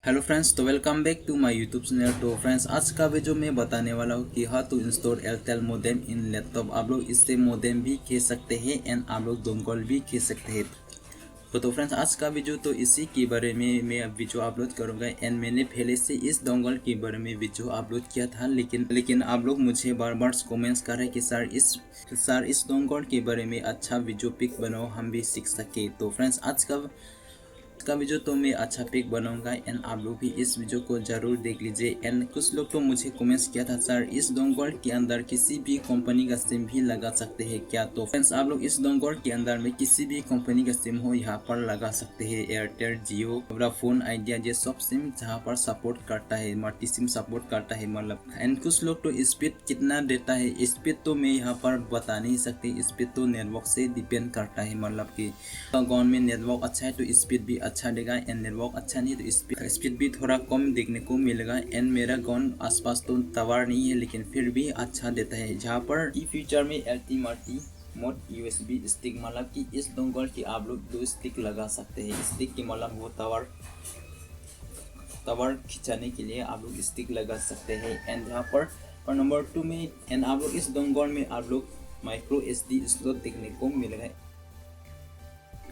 Hello friends, तो welcome back to my YouTube channel. तो friends, आज का वीडियो में बताने वाला हूँ कि how to install Airtel modem in laptop. आप लोग इससे मोडेम भी खींच सकते हैं एंड आप लोग डोंगल भी खींच सकते हैं। तो फ्रेंड्स, आज का वीडियो तो इसी के बारे में मैं अब वीडियो अपलोड करूँगा। एंड मैंने पहले से इस डोंगल के बारे में वीडियो अपलोड किया था, लेकिन आप लोग मुझे बार बार कमेंट्स कर रहे हैं कि सर इस डोंगल के बारे में अच्छा वीडियो पिक बनाओ, हम भी सीख सके। तो फ्रेंड्स, आज का वीडियो तो मैं अच्छा पिक बनाऊंगा एंड आप लोग भी इस वीडियो को जरूर देख लीजिए। एंड कुछ लोग तो मुझे कमेंट्स किया था, सर इस डोंगल के अंदर किसी भी कंपनी का सिम भी लगा सकते हैं क्या? तो फ्रेंड्स, आप लोग इस डोंगल के अंदर में किसी भी कंपनी का सिम हो यहाँ पर लगा सकते हैं। एयरटेल, जियो, वोडाफोन, आइडिया, ये सब सिम जहाँ पर सपोर्ट करता है, मल्टी सिम सपोर्ट करता है मतलब। एंड कुछ लोग तो स्पीड कितना देता है, स्पीड तो मैं यहाँ पर बता नहीं सकती। स्पीड तो नेटवर्क से डिपेंड करता है, मतलब कि गाँव में नेटवर्क अच्छा है तो स्पीड भी अच्छा देगा एंड नेटवर्क अच्छा नहीं तो स्पीड भी थोड़ा कम देखने को मिलेगा। एंड मेरा गाँव आसपास तो टावर नहीं है, लेकिन फिर भी अच्छा देता है। जहाँ पर ई फ्यूचर में एल्टीमेटली मोड यूएसबी स्टिक, मतलब कि इस डोंगल की आप लोग 2 स्टिक लगा सकते हैं। स्टिक की मतलब वो टावर खिंचाने के लिए आप लोग स्टिक लगा सकते हैं। एंड जहाँ पर नंबर 2 में एंड आप लोग इस डोंगल में आप लोग माइक्रो SD स्लॉट देखने को मिलेगा।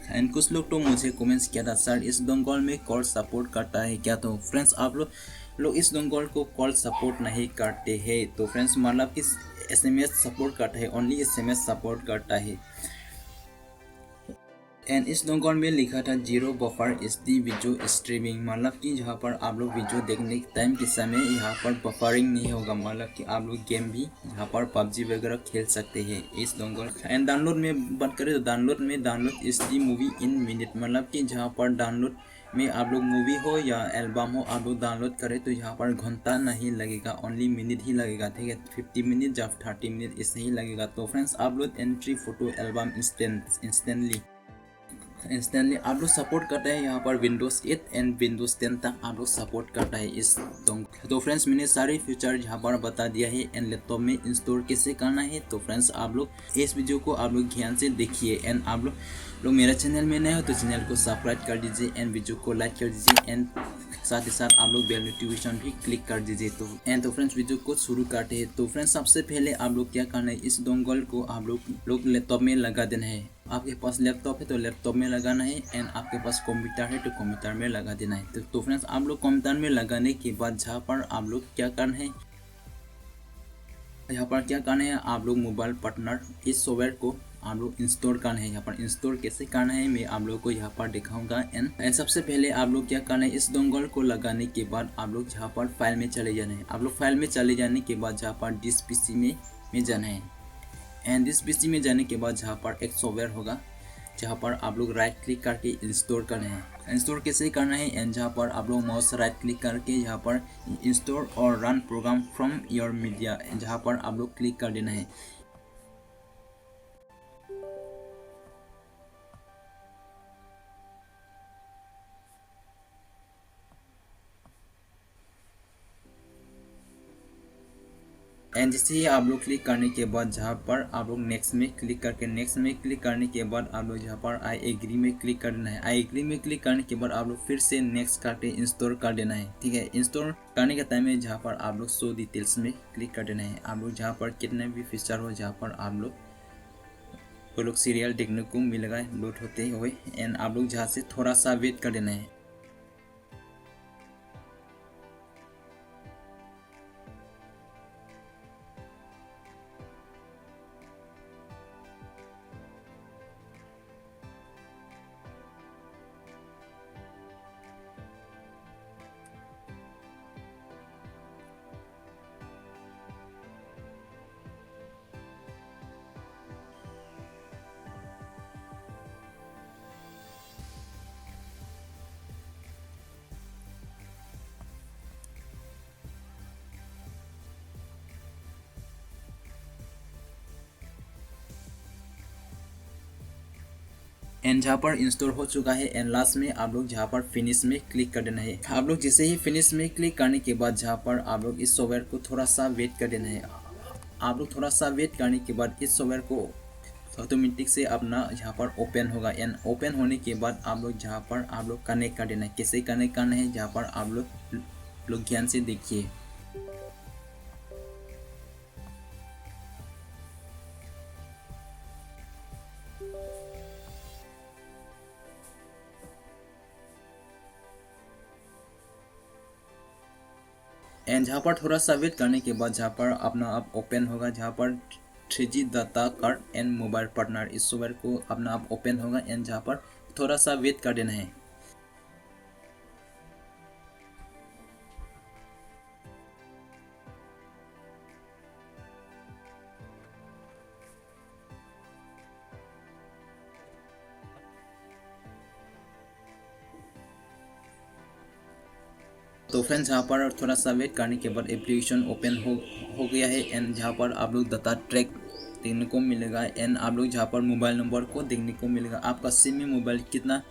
एंड कुछ लोग तो मुझे कमेंट्स किया था, सर इस डोंगल में कॉल सपोर्ट करता है क्या? तो फ्रेंड्स, आप लोग इस डोंगल को कॉल सपोर्ट नहीं करते हैं। तो फ्रेंड्स, मतलब कि SMS सपोर्ट करता है, ओनली SMS सपोर्ट करता है। एंड इस डोंगल में लिखा था 0 बफर SD वीडियो स्ट्रीमिंग, मतलब कि जहाँ पर आप लोग वीडियो देखने के टाइम के समय यहाँ पर बफरिंग नहीं होगा, मतलब कि आप लोग गेम भी यहाँ पर PUBG वगैरह खेल सकते हैं इस डोंगल। एंड डाउनलोड में बात करें तो डाउनलोड SD मूवी इन मिनट, मतलब कि जहाँ पर डाउनलोड में आप लोग मूवी हो या एल्बम हो आप लोग डाउनलोड करें तो यहाँ पर घंटा नहीं लगेगा, ओनली मिनट ही लगेगा। ठीक है, 50 मिनट या 30 मिनट इससे ही लगेगा। तो फ्रेंड्स, आप लोग एंट्री फोटो एल्बम इंस्टेंटली आप लोग सपोर्ट करता है। यहाँ पर विंडोज 8 एंड विंडोज 10 तक आप लोग सपोर्ट करता है इस डोंगल। तो फ्रेंड्स, मैंने सारे फीचर यहाँ पर बता दिया है एंड लैपटॉप में इंस्टॉल कैसे करना है। तो फ्रेंड्स, आप लोग इस वीडियो को आप लोग ध्यान से देखिए एंड आप लोग मेरा चैनल में नए हो तो चैनल को सब्सक्राइब कर दीजिए एंड वीडियो को लाइक कर दीजिए एंड साथ ही साथ आप लोग बेल नोटिफिकेशन भी क्लिक कर दीजिए। तो फ्रेंड्स, वीडियो को शुरू करते हैं। तो फ्रेंड्स, सबसे पहले आप लोग क्या करना है, इस डोंगल को आप लोग लैपटॉप में लगा देना है। आपके पास लैपटॉप है तो लैपटॉप में लगाना है एंड आपके पास कंप्यूटर है तो कंप्यूटर में लगा देना है। तो फ्रेंड्स, आप लोग कंप्यूटर में लगाने के बाद जहाँ पर आप लोग क्या करना है, यहाँ पर क्या करना है, आप लोग मोबाइल पार्टनर इस सॉफ्टवेयर को आप लोग इंस्टॉल करना है। यहाँ पर इंस्टॉल कैसे करना है मैं आप लोग को यहाँ पर दिखाऊंगा। एंड सबसे पहले आप लोग क्या करना है, इस डोंगल को लगाने के बाद आप लोग यहाँ पर फाइल में चले जाना है। आप लोग फाइल में चले जाने के बाद जहाँ पर डिस PC में जाना है एंड डिस PC में जाने के बाद जहाँ पर एक सॉफ्टवेयर होगा जहाँ पर आप लोग राइट क्लिक करके इंस्टॉल करना है। इंस्टॉल कैसे करना है, एंड जहाँ पर आप लोग माउस राइट क्लिक करके यहाँ पर इंस्टॉल और run programme from your media, जहाँ पर आप लोग क्लिक कर देना है। एंड जैसे ही आप लोग क्लिक करने के बाद जहाँ पर आप लोग नेक्स्ट में क्लिक करने के बाद आप लोग जहाँ पर आई एग्री में क्लिक करना है। आई एग्री में क्लिक करने के बाद आप लोग फिर से नेक्स्ट करके इंस्टॉल कर देना है। ठीक है, इंस्टॉल करने के टाइम में जहाँ पर आप लोग शो डिटेल्स में क्लिक कर देना है। आप लोग जहाँ पर कितने भी फीचर हो जहाँ पर आप लोग सीरियल देखने को मिलेगा लोड होते हुए एंड आप लोग जहाँ से थोड़ा सा वेट कर देना है। एंड जहाँ पर इंस्टॉल हो चुका है एंड लास्ट में आप लोग जहाँ पर फिनिश में क्लिक कर देना है। आप लोग जैसे ही फिनिश में क्लिक करने के बाद जहाँ पर आप लोग इस सॉफ्टवेयर को थोड़ा सा वेट कर देना है। आप लोग थोड़ा सा वेट करने के बाद इस सॉफ्टवेयर को ऑटोमेटिक से अपना यहाँ पर ओपन होगा। एंड ओपन होने के बाद आप लोग जहाँ पर आप लोग कनेक्ट कर देना है। कैसे कनेक्ट करना है जहाँ पर आप लोग ध्यान से देखिए। एंड जहाँ पर थोड़ा सा वेट करने के बाद जहाँ पर अपना आप ओपन होगा, जहाँ पर 3G data card and mobile partner इस सॉफ्टवेयर को अपना आप ओपन होगा। एंड जहाँ पर थोड़ा सा वेट कर देना है। तो फ्रेंड्स यहाँ पर थोड़ा सा वेट करने के बाद एप्लीकेशन ओपन हो गया है। एंड जहाँ पर आप लोग डाटा ट्रैक देखने को मिलेगा। एंड आप लोग जहाँ पर मोबाइल नंबर को देखने को मिलेगा। आपका सिम में मोबाइल कितना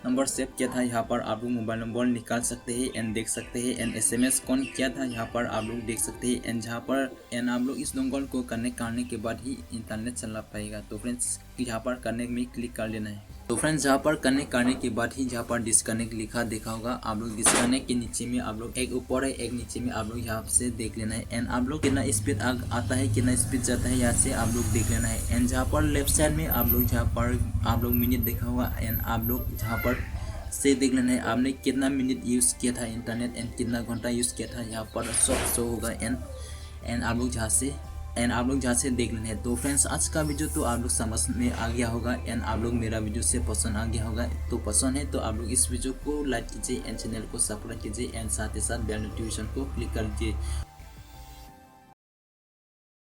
नंबर सेव किया था यहाँ पर आप लोग मोबाइल नंबर निकाल सकते हैं एंड देख सकते हैं। एंड SMS कौन किया था यहाँ पर आप लोग देख सकते हैं। एंड जहाँ पर आप लोग इस डोंगल को कनेक्ट करने के बाद ही इंटरनेट चला पाएगा। तो फ्रेंड्स यहाँ पर कनेक्ट में क्लिक कर लेना है। तो फ्रेंड्स यहाँ पर कनेक्ट करने के बाद ही जहाँ पर डिस्कनेक्ट लिखा देखा होगा, आप लोग डिस्कनेक्ट के नीचे में आप लोग एक ऊपर है एक नीचे में आप लोग यहाँ से देख लेना है। एंड आप लोग कितना स्पीड आता है कितना स्पीड जाता है यहाँ से आप लोग देख लेना है। एंड जहाँ पर लेफ्ट साइड में आप लोग जहाँ पर आप लोग मिनट देखा होगा। एंड आप लोग जहाँ पर से देख लेना है आपने कितना मिनट यूज़ किया था इंटरनेट एंड कितना घंटा यूज़ किया था यहाँ पर सब शो होगा। एंड आप लोग जहाँ से देख लेना है। तो फ्रेंड्स आज का वीडियो तो आप लोग समझ में आ गया होगा। एंड आप लोग मेरा वीडियो से पसंद आ गया होगा। तो पसंद है तो आप लोग इस वीडियो को लाइक कीजिए एंड चैनल को सब्सक्राइब कीजिए एंड साथ ही साथ बेल नोटिफिकेशन को क्लिक कर दीजिए।